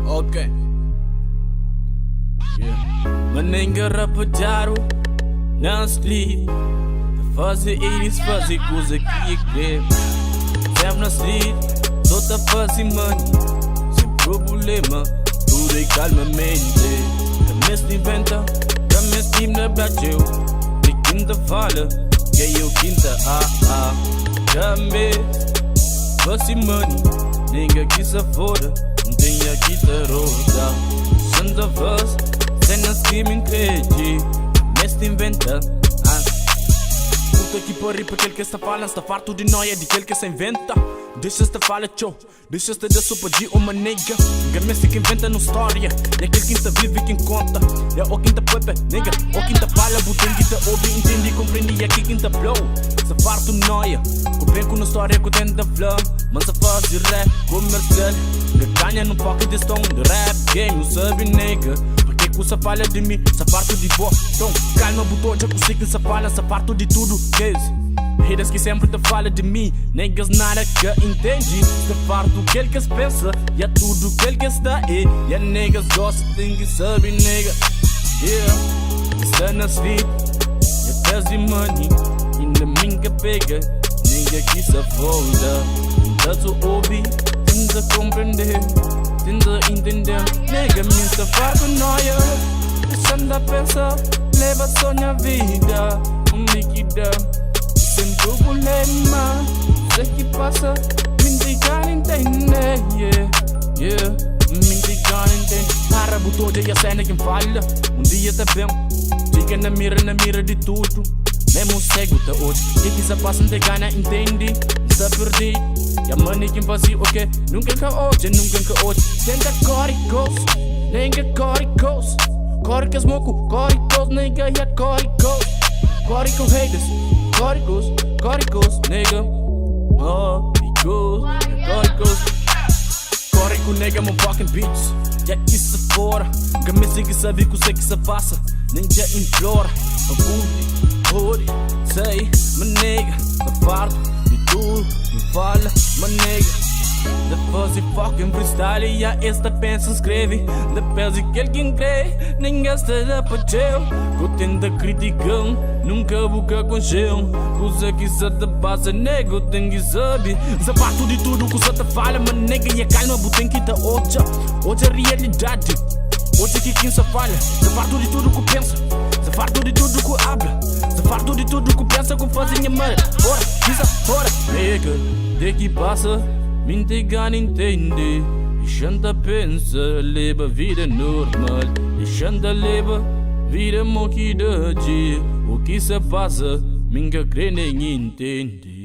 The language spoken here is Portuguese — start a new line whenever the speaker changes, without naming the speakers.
Ok. Maninga rapajaro, não sleep. Fazer eles fazer coisa que é creme. Sempre na street, só tá fazendo money. Sem problema, tudo é calmamente. Também se inventa, também se time na Brasil. De quinta fala, que eu quinta também fazendo money, ninguém que se foda. Não tem aqui tarota. Santa voz, cena screaming crede. Também se inventa. Puta que pariu para aquele que está falando. Está farto de noia de aquele que se inventa. Deixa-se falar tchau, deixa-se de sopa de uma nega. Ninguém se que inventa na história. É aquele que está vive e quem conta. É o quinta pepe, nega. O quinta fala, botão que tá ouve, entendi, compreendi. Aqui quinta blow. Se farto noia, compreendo com a história que eu tento flow. Mas se faz de rap comercial, que ganha no pocket de stone. De rap game, não sabe nega. Se fala de mim, se farto de boa. Então calma, botou, já consigo se fala. Se farto de tudo, haters que sempre te fala de mim. Negas nada que entende. Se farto que ele que se pensa. E é tudo que ele que está aí. E a negas gostam, tem que saber, nega. Está na street, e pés de money. E na minha pega, nega que se folda. Tenta se ouvir, tenta compreender, tenta entender. Nega, me se farto noia. Deixando a pensar, leva só na vida. Líquida, sem problema. Sei que passa, me diga entender. Me diga entender. Para botou de a cena quem falha. Dia tá bem, fica na mira de tudo. Mesmo cego tá hoje. E que se passa, não te gana, entende. Está perdido. E a money quem fazia, ok. Nunca que hoje. Tenta córicos, nega córicos. Córicos moco, córicos, nega, e a córicos. Córicos haters, córicos, nega. Córicos. Córico, nega, my fucking bitch. E aqui se fora, que me siga saber que eu sei que se passa. Ninja implora, hoodie, sei, my nega. Se farto de tudo, me fala, my nega. Depois de fucking freestyle, e a esta pensa escreve. Depois de que alguém crê, ninguém está para jail. Eu tento criticar, nunca boca com gel. Coisa que se te passa, nega, eu tenho que saber. Se parto de tudo que se te fala, mas nega, e a calma, botem que te hoje. Hoje é realidade, hoje que quem se fala. Se parto de tudo que pensa, se farto de tudo que habla. Se farto de tudo que pensa, que faz minha mãe. Fora, pisa fora, nega, de que passa. Me gana entende, deixando a pensa, leva vida normal, deixando a leva vida moquidade. O que se passa, minha crê nem entende.